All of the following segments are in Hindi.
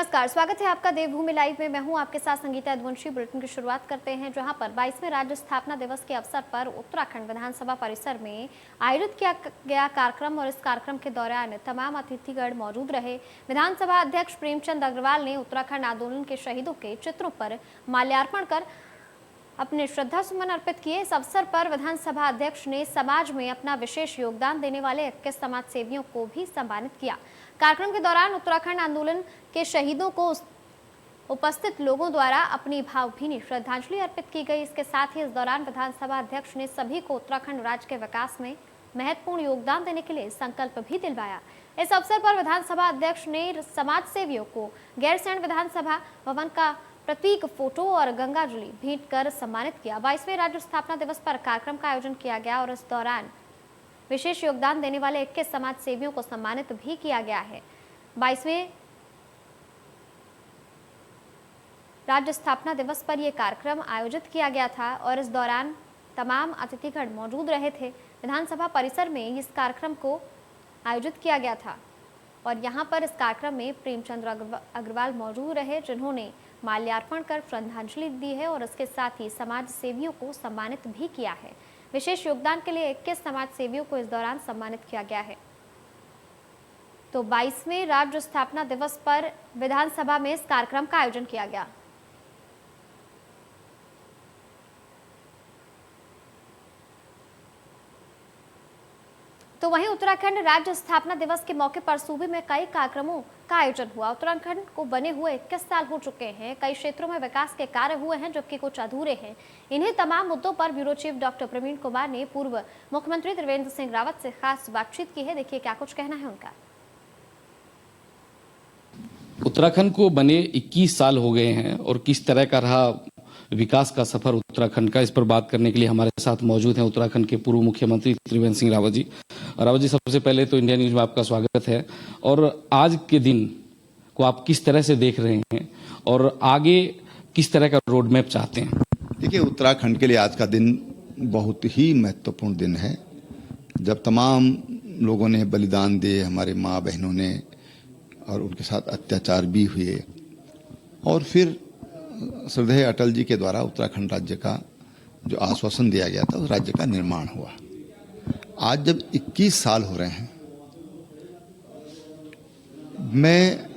नमस्कार, स्वागत है आपका देवभूमि लाइव में। मैं हूं आपके साथ संगीता यदुवंशी। बुलेटिन की शुरुआत करते हैं, जहां पर 22वें राज्य स्थापना दिवस के अवसर पर उत्तराखंड विधानसभा परिसर में आयोजित किया गया कार्यक्रम और इस कार्यक्रम के दौरान तमाम अतिथिगण मौजूद रहे। विधानसभा अध्यक्ष प्रेमचंद अग्रवाल ने उत्तराखंड आंदोलन के शहीदों के चित्रों पर माल्यार्पण कर अपने श्रद्धा सुमन अर्पित किए। इस अवसर पर विधानसभा अध्यक्ष ने समाज में अपना विशेष योगदान देने वाले 21 समाज सेवियों को भी सम्मानित किया। कार्यक्रम के दौरान उत्तराखंड आंदोलन के शहीदों को उपस्थित लोगों द्वारा अपनी भावभीनी श्रद्धांजलि अर्पित की गई। इसके साथ ही इस दौरान विधानसभा अध्यक्ष ने सभी को उत्तराखंड राज्य के विकास में महत्वपूर्ण योगदान देने के लिए संकल्प भी दिलवाया। इस अवसर पर विधानसभा अध्यक्ष ने समाज सेवियों को गैरसैंण विधानसभा भवन का प्रतीक फोटो और गंगाजलि भेंट कर सम्मानित किया। 22वें राज्य स्थापना दिवस पर कार्यक्रम का आयोजन किया गया और इस दौरान विशेष योगदान देने वाले 21 समाज सेवियों को सम्मानित भी किया गया है। 22वें राज्य स्थापना दिवस पर यह कार्यक्रम आयोजित किया गया था और इस दौरान तमाम अतिथिगण मौजूद रहे थे। विधानसभा परिसर में इस कार्यक्रम को आयोजित किया गया था और यहाँ पर इस कार्यक्रम में प्रेमचंद अग्रवाल मौजूद रहे, जिन्होंने माल्यार्पण कर श्रद्धांजलि दी है और इसके साथ ही समाज सेवियों को सम्मानित भी किया है। विशेष योगदान के लिए 21 समाज सेवियों को इस दौरान सम्मानित किया गया है। तो 22वें राज्य स्थापना दिवस पर विधानसभा में इस कार्यक्रम का आयोजन किया गया। तो वहीं उत्तराखंड राज्य स्थापना दिवस के मौके पर सूबे में कई कार्यक्रमों का आयोजन हुआ। उत्तराखंड को बने हुए 21 साल हो चुके हैं। कई क्षेत्रों में विकास के कार्य हुए हैं, जबकि कुछ अधूरे हैं। इन्हीं तमाम मुद्दों पर bureau chief doctor Praveen Kumar ने पूर्व मुख्यमंत्री त्रिवेंद्र सिंह रावत से खास बातचीत की है। देखिए क्या कुछ कहना है उनका। उत्तराखंड को बने 21 साल हो गए हैं और किस तरह का रहा विकास का सफर उत्तराखंड का, इस पर बात करने के लिए हमारे साथ मौजूद हैं उत्तराखंड के पूर्व मुख्यमंत्री त्रिवेंद्र सिंह रावत जी। रावत जी, सबसे पहले तो इंडिया न्यूज में आपका स्वागत है और आज के दिन को आप किस तरह से देख रहे हैं और आगे किस तरह का रोड मैप चाहते हैं? देखिए, उत्तराखंड के लिए आज का दिन बहुत ही महत्वपूर्ण दिन है, जब तमाम लोगों ने बलिदान दिए, हमारे माँ बहनों ने, और उनके साथ अत्याचार भी हुए और फिर श्रद्धेय अटल जी के द्वारा उत्तराखंड राज्य का जो आश्वासन दिया गया था, उस राज्य का निर्माण हुआ। आज जब 21 साल हो रहे हैं, मैं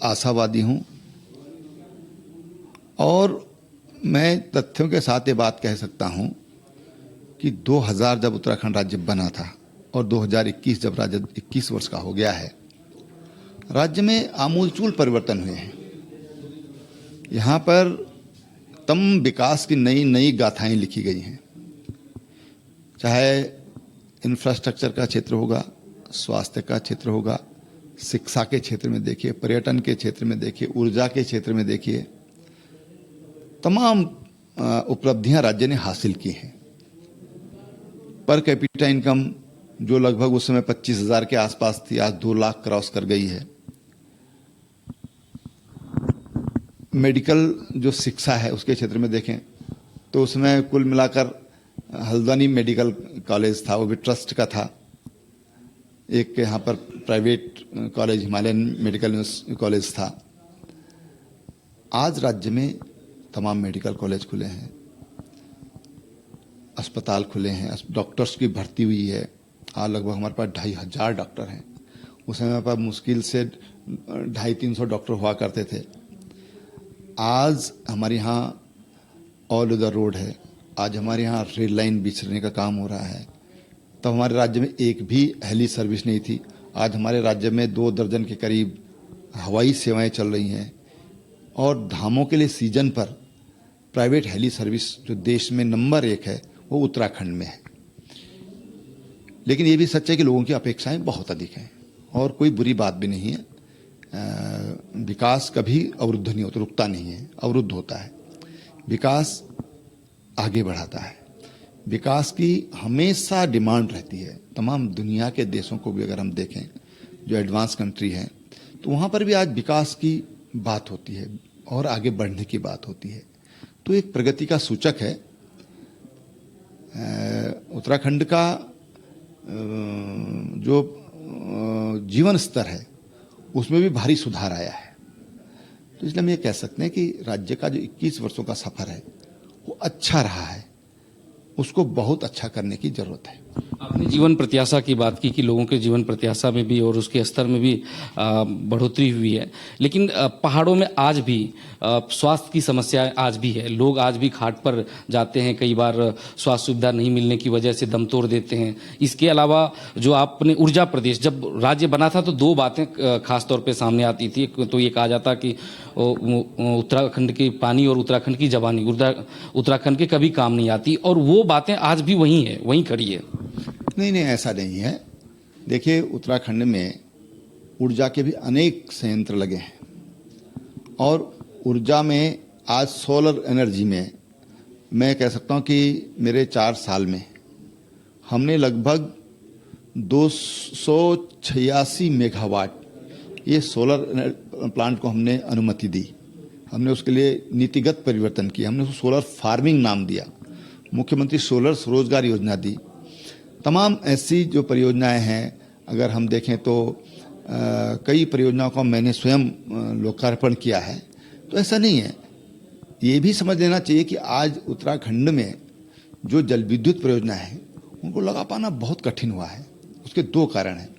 आशावादी हूं और मैं तथ्यों के साथ ये बात कह सकता हूं कि 2000 जब उत्तराखंड राज्य बना था और 2021 जब राज्य 21 वर्ष का हो गया है, राज्य में आमूलचूल परिवर्तन हुए हैं। यहाँ पर तम विकास की नई नई गाथाएं लिखी गई हैं, चाहे इंफ्रास्ट्रक्चर का क्षेत्र होगा, स्वास्थ्य का क्षेत्र होगा, शिक्षा के क्षेत्र में देखिए, पर्यटन के क्षेत्र में देखिए, ऊर्जा के क्षेत्र में देखिए, तमाम उपलब्धियां राज्य ने हासिल की हैं। पर कैपिटा इनकम जो लगभग उस समय 25,000 के आसपास थी, आज 2 लाख क्रॉस कर गई है। मेडिकल जो शिक्षा है उसके क्षेत्र में देखें तो उसमें कुल मिलाकर हल्द्वानी मेडिकल कॉलेज था, वो भी ट्रस्ट का था। एक यहाँ पर private college Himalayan medical college था। आज राज्य में तमाम मेडिकल कॉलेज खुले हैं, अस्पताल खुले हैं, डॉक्टर्स की भर्ती हुई है। आज लगभग हमारे पास 2,500 डॉक्टर हैं। उस समय हमारे पास मुश्किल से 250-300 डॉक्टर हुआ करते थे। आज हमारे यहाँ ऑल ओवर रोड है, आज हमारे यहाँ रेल लाइन बिछड़ने का काम हो रहा है। तब हमारे राज्य में एक भी हेली सर्विस नहीं थी, आज हमारे राज्य में 2 दर्जन के करीब हवाई सेवाएं चल रही हैं और धामों के लिए सीजन पर प्राइवेट हेली सर्विस जो देश में नंबर 1 है, वो उत्तराखंड में है। लेकिन ये भी सच है कि लोगों की अपेक्षाएं बहुत अधिक हैं और कोई बुरी बात भी नहीं है। विकास कभी अवरुद्ध नहीं होता, रुकता नहीं है, अवरुद्ध होता है। विकास आगे बढ़ाता है। विकास की हमेशा डिमांड रहती है। तमाम दुनिया के देशों को भी अगर हम देखें जो एडवांस कंट्री हैं, तो वहाँ पर भी आज विकास की बात होती है और आगे बढ़ने की बात होती है। तो एक प्रगति का सूचक है। उत्तराखंड का जो जीवन स्तर है उसमें भी भारी सुधार आया है। तो इसलिए हम ये कह सकते हैं कि राज्य का जो 21 वर्षों का सफर है वो अच्छा रहा है, उसको बहुत अच्छा करने की जरूरत है। आपने जीवन प्रत्याशा की बात की कि लोगों के जीवन प्रत्याशा में भी और उसके स्तर में भी बढ़ोतरी हुई है, लेकिन पहाड़ों में आज भी स्वास्थ्य की समस्या आज भी है। लोग आज भी खाट पर जाते हैं, कई बार स्वास्थ्य सुविधा नहीं मिलने की वजह से दम तोड़ देते हैं। इसके अलावा जो आपने ऊर्जा प्रदेश जब राज्य बना था तो दो बातें खास तौर पे सामने आती थी। तो ये कहा जाता कि उत्तराखंड के पानी और उत्तराखंड की जवानी उत्तराखंड के कभी काम नहीं आती, और वो बातें आज भी वहीं है, वहीं खड़ी है। नहीं, ऐसा नहीं है। देखिए, उत्तराखंड में ऊर्जा के भी अनेक संयंत्र लगे हैं, और ऊर्जा में आज सोलर एनर्जी में मैं कह सकता हूं कि मेरे 4 साल में हमने लगभग 286 मेगावाट ये सोलर प्लांट को हमने अनुमति दी। हमने उसके लिए नीतिगत परिवर्तन किया, हमने उसको सोलर फार्मिंग नाम दिया, मुख्यमंत्री सोलर स्वरोजगार योजना दी। तमाम ऐसी जो परियोजनाएं हैं, अगर हम देखें तो कई परियोजनाओं का मैंने स्वयं लोकार्पण किया है। तो ऐसा नहीं है, ये भी समझ लेना चाहिए कि आज उत्तराखंड में जो जल विद्युत परियोजना है उनको लगा पाना बहुत कठिन हुआ है। उसके 2 कारण हैं।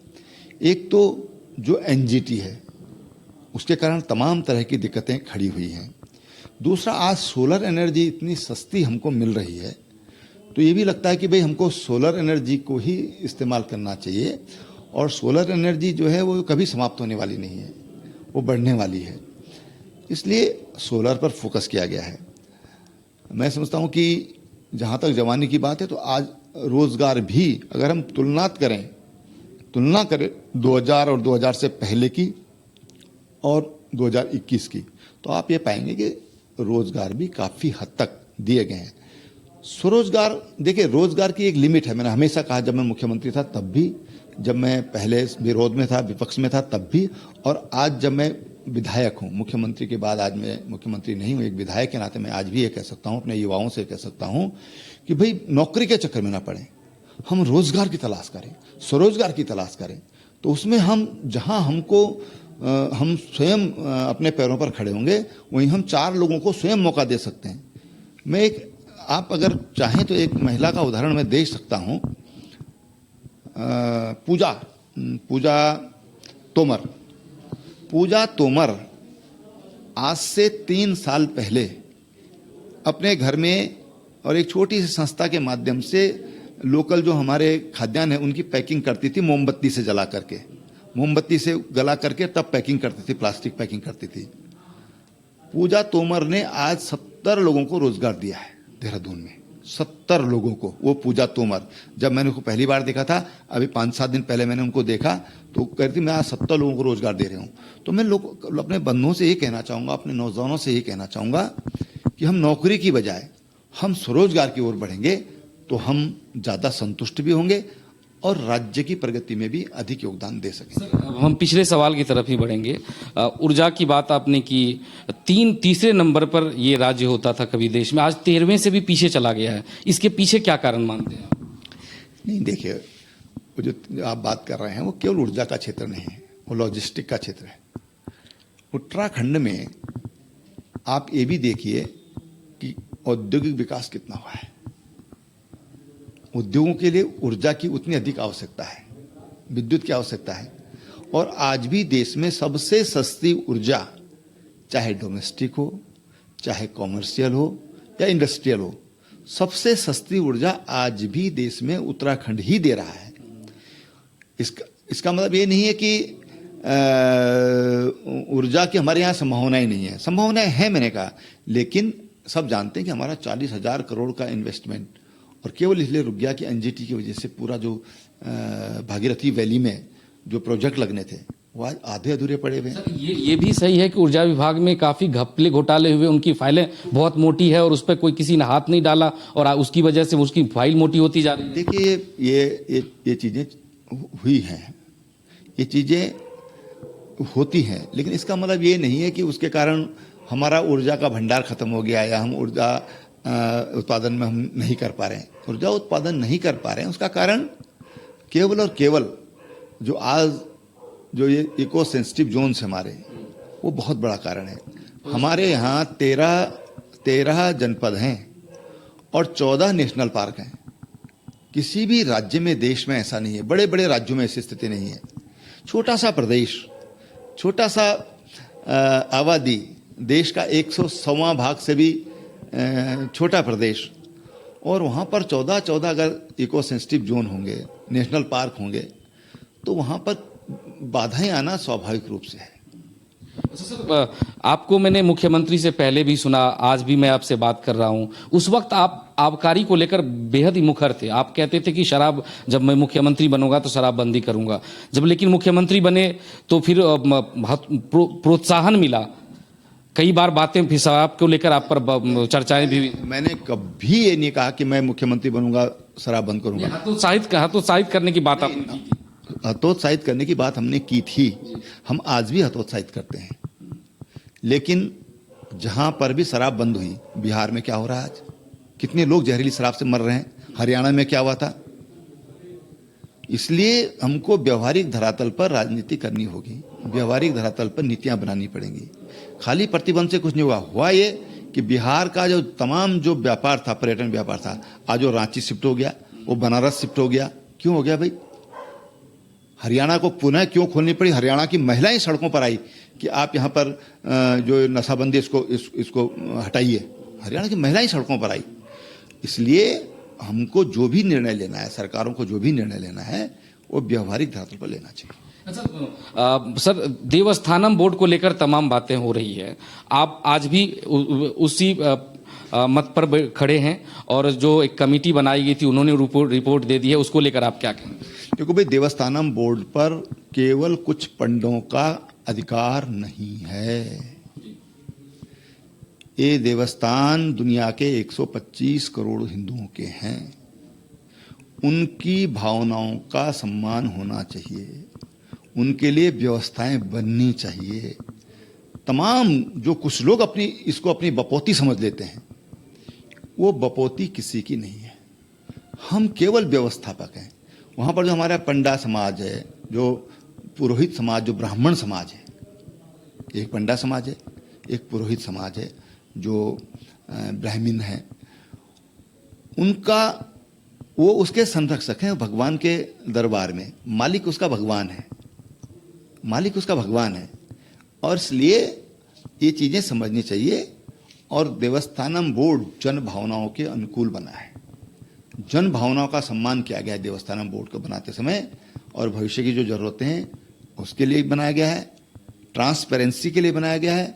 एक तो जो एनजीटी है उसके कारण तमाम तरह की दिक्कतें खड़ी हुई हैं। दूसरा, आज सोलर एनर्जी इतनी सस्ती हमको मिल रही है, तो ये भी लगता है कि भाई हमको सोलर एनर्जी को ही इस्तेमाल करना चाहिए, और सोलर एनर्जी जो है वो कभी समाप्त होने वाली नहीं है, वो बढ़ने वाली है। इसलिए सोलर पर फोकस किया गया है। मैं समझता हूँ कि जहाँ तक जवानी की बात है, तो आज रोजगार भी अगर हम तुलना करें 2000 और 2000 से पहले की और 2021 की, तो आप ये पाएंगे कि रोजगार भी काफी हद तक दिए गए हैं। स्वरोजगार, देखिए, रोजगार की एक लिमिट है। मैंने हमेशा कहा, जब मैं मुख्यमंत्री था तब भी, जब मैं पहले विरोध में था, विपक्ष में था तब भी, और आज जब मैं विधायक हूं, मुख्यमंत्री के बाद आज मैं मुख्यमंत्री नहीं हूं, एक विधायक के नाते मैं आज भी ये कह सकता हूं, अपने युवाओं से कह सकता हूं कि भाई नौकरी के चक्कर में ना पड़े, हम रोजगार की तलाश करें, स्वरोजगार की तलाश करें। तो उसमें हम जहां हमको हम स्वयं अपने पैरों पर खड़े होंगे, वहीं हम 4 लोगों को स्वयं मौका दे सकते हैं। आप अगर चाहें तो एक महिला का उदाहरण मैं दे सकता हूं, पूजा तोमर आज से 3 साल पहले अपने घर में और एक छोटी सी संस्था के माध्यम से लोकल जो हमारे खाद्यान्न है उनकी पैकिंग करती थी, मोमबत्ती से गला करके तब पैकिंग करती थी, प्लास्टिक पैकिंग करती थी। पूजा तोमर ने आज 70 लोगों को रोजगार दिया है देहरादून में, 70 लोगों को। वो पूजा तोमर, जब मैंने उनको पहली बार देखा था, अभी 5-7 दिन पहले मैंने उनको देखा, तो कहती मैं आज 70 लोगों को रोजगार दे रही हूं। तो मैं अपने बंधुओं से ये कहना चाहूंगा, अपने नौजवानों से ये कहना चाहूंगा कि हम नौकरी की बजाय हम स्वरोजगार की ओर बढ़ेंगे तो हम ज्यादा संतुष्ट भी होंगे और राज्य की प्रगति में भी अधिक योगदान दे सकेंगे। हम पिछले सवाल की तरफ ही बढ़ेंगे। ऊर्जा की बात आपने की, तीसरे नंबर पर ये राज्य होता था कभी देश में, आज 13वें से भी पीछे चला गया है। इसके पीछे क्या कारण मानते हैं? नहीं, देखिए, वो जो आप बात कर रहे हैं वो केवल ऊर्जा का क्षेत्र नहीं है, वो लॉजिस्टिक का क्षेत्र है। उत्तराखंड में आप ये भी देखिए कि औद्योगिक विकास कितना हुआ है। उद्योगों के लिए ऊर्जा की उतनी अधिक आवश्यकता है, विद्युत की आवश्यकता है, और आज भी देश में सबसे सस्ती ऊर्जा, चाहे डोमेस्टिक हो, चाहे कॉमर्शियल हो या इंडस्ट्रियल हो, सबसे सस्ती ऊर्जा आज भी देश में उत्तराखंड ही दे रहा है। इसका मतलब ये नहीं है कि ऊर्जा की हमारे यहाँ संभावनाएं नहीं है, संभावनाएं हैं, मैंने कहा, लेकिन सब जानते हैं कि हमारा 40,000 करोड़ का इन्वेस्टमेंट और केवल इसलिए रुक गया कि एनजीटी की वजह से पूरा जो भागीरथी वैली में जो प्रोजेक्ट लगने थे वो आज आधे अधूरे पड़े हुए हैं। ये भी सही है कि ऊर्जा विभाग में काफी घपले घोटाले हुए, उनकी फाइलें बहुत मोटी है और उस पर कोई किसी ने हाथ नहीं डाला और उसकी वजह से उसकी फाइल मोटी होती जा रही है। देखिए, ये चीजें हुई हैं, ये चीजें होती हैं, लेकिन इसका मतलब ये नहीं है कि उसके कारण हमारा ऊर्जा का भंडार खत्म हो गया या हम ऊर्जा उत्पादन में हम नहीं कर पा रहे हैं। ऊर्जा उत्पादन नहीं कर पा रहे हैं उसका कारण केवल और केवल जो आज जो ये इको सेंसिटिव जोन्स हमारे, वो बहुत बड़ा कारण है। हमारे यहाँ 13 जनपद हैं और 14 नेशनल पार्क हैं। किसी भी राज्य में, देश में ऐसा नहीं है। बड़े बड़े राज्यों में ऐसी स्थिति नहीं है। छोटा सा प्रदेश, छोटा सा आबादी, देश का 100वां भाग से भी छोटा प्रदेश, और वहाँ पर 14 अगर इको सेंसिटिव जोन होंगे, नेशनल पार्क होंगे, तो वहाँ पर बाधाएं आना स्वाभाविक रूप से है। अच्छा सर, आपको मैंने मुख्यमंत्री से पहले भी सुना, आज भी मैं आपसे बात कर रहा हूं। उस वक्त आप आबकारी को लेकर बेहद ही मुखर थे। आप कहते थे कि शराब, जब मैं मुख्यमंत्री बनूंगा तो शराबबंदी करूंगा। जब लेकिन मुख्यमंत्री बने तो फिर प्रोत्साहन मिला। कई बार बातें फिर शराब को लेकर आप पर चर्चाएं भी हुई। मैंने कभी ये नहीं कहा कि मैं मुख्यमंत्री बनूंगा शराब बंद करूंगा। हतोत्साहित करने की बात आपने की। हतोत्साहित करने की बात हमने की थी, हम आज भी हतोत्साहित करते हैं। लेकिन जहां पर भी शराब बंद हुई, बिहार में क्या हो रहा है आज? कितने लोग जहरीली शराब से मर रहे हैं? हरियाणा में क्या हुआ था? इसलिए हमको व्यवहारिक धरातल पर राजनीति करनी होगी, व्यवहारिक धरातल पर नीतियां बनानी पड़ेंगी। खाली प्रतिबंध से कुछ नहीं हुआ ये कि बिहार का जो तमाम जो व्यापार था, पर्यटन व्यापार था, आज वो रांची शिफ्ट हो गया, वो बनारस शिफ्ट हो गया। क्यों हो गया भाई? हरियाणा को पुनः क्यों खोलनी पड़ी? हरियाणा की महिलाएं सड़कों पर आई कि आप यहाँ पर जो नशाबंदी इसको हटाइए। हरियाणा की महिलाएं सड़कों पर आई। इसलिए हमको जो भी निर्णय लेना है, सरकारों को जो भी निर्णय लेना है, वो व्यवहारिक धरातल पर लेना चाहिए। अच्छा सर, देवस्थानम बोर्ड को लेकर तमाम बातें हो रही है। आप आज भी उसी मत पर खड़े हैं, और जो एक कमेटी बनाई गई थी उन्होंने रिपोर्ट दे दी है, उसको लेकर आप क्या कहेंगे? देखो भाई, देवस्थानम बोर्ड पर केवल कुछ पंडों का अधिकार नहीं है। ये देवस्थान दुनिया के 125 करोड़ हिंदुओं के हैं। उनकी भावनाओं का सम्मान होना चाहिए, उनके लिए व्यवस्थाएं बननी चाहिए। तमाम जो कुछ लोग इसको अपनी बपौती समझ लेते हैं, वो बपौती किसी की नहीं है। हम केवल व्यवस्थापक हैं। वहां पर जो हमारा पंडा समाज है, जो पुरोहित समाज, जो ब्राह्मण समाज है, एक पंडा समाज है, एक पुरोहित समाज है, जो ब्राह्मण है, उनका वो उसके संरक्षक हैं भगवान के दरबार में। मालिक उसका भगवान है, मालिक उसका भगवान है। और इसलिए ये चीजें समझनी चाहिए। और देवस्थानम बोर्ड जन भावनाओं के अनुकूल बना है। जन भावनाओं का सम्मान किया गया है देवस्थानम बोर्ड को बनाते समय, और भविष्य की जो जरूरतें हैं उसके लिए बनाया गया है, ट्रांसपेरेंसी के लिए बनाया गया है।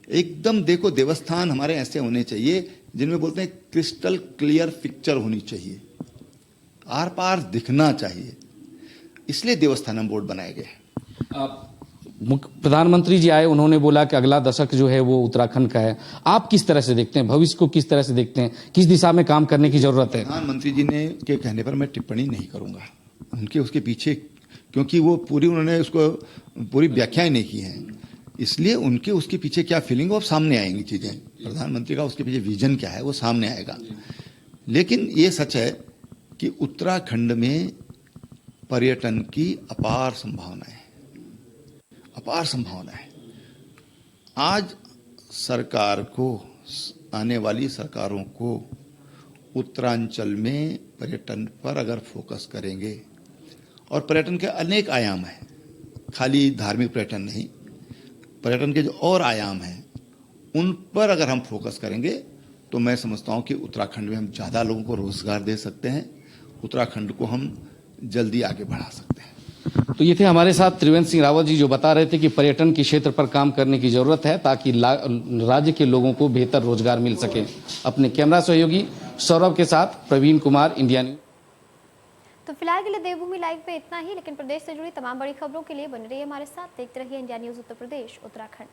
एकदम देखो, देवस्थान हमारे ऐसे होने चाहिए जिनमें बोलते हैं क्रिस्टल क्लियर पिक्चर होनी चाहिए, आर पार दिखना चाहिए। इसलिए देवस्थानम बोर्ड बनाए गए। प्रधानमंत्री जी आए, उन्होंने बोला कि अगला दशक जो है वो उत्तराखंड का है। आप किस तरह से देखते हैं भविष्य को? किस तरह से देखते हैं? किस दिशा में काम करने की जरूरत है? प्रधानमंत्री जी ने के कहने पर मैं टिप्पणी नहीं करूंगा। उनके उसके पीछे, क्योंकि वो उन्होंने उसको पूरी व्याख्याएं नहीं की हैं, इसलिए उनके उसके पीछे क्या फीलिंग, वो सामने आएंगी चीजें। प्रधानमंत्री का उसके पीछे विजन क्या है वो सामने आएगा। लेकिन ये सच है कि उत्तराखंड में पर्यटन की अपार संभावना है, अपार संभावना है। आज सरकार को, आने वाली सरकारों को उत्तरांचल में पर्यटन पर अगर फोकस करेंगे, और पर्यटन के अनेक आयाम हैं, खाली धार्मिक पर्यटन नहीं, पर्यटन के जो और आयाम हैं उन पर अगर हम फोकस करेंगे तो मैं समझता हूं कि उत्तराखंड में हम ज़्यादा लोगों को रोजगार दे सकते हैं, उत्तराखंड को हम जल्दी आगे बढ़ा सकते हैं। तो ये थे हमारे साथ त्रिवेंद्र सिंह रावत जी, जो बता रहे थे कि पर्यटन के क्षेत्र पर काम करने की जरूरत है ताकि राज्य के लोगों को बेहतर रोजगार मिल सके। अपने कैमरा सहयोगी सौरभ के साथ प्रवीण कुमार, इंडिया न्यूज। तो फिलहाल के लिए देवभूमि लाइव पे इतना ही, लेकिन प्रदेश से जुड़ी तमाम बड़ी खबरों के लिए बने रहिए हमारे साथ, देखते रहिए इंडिया न्यूज उत्तर प्रदेश उत्तराखंड।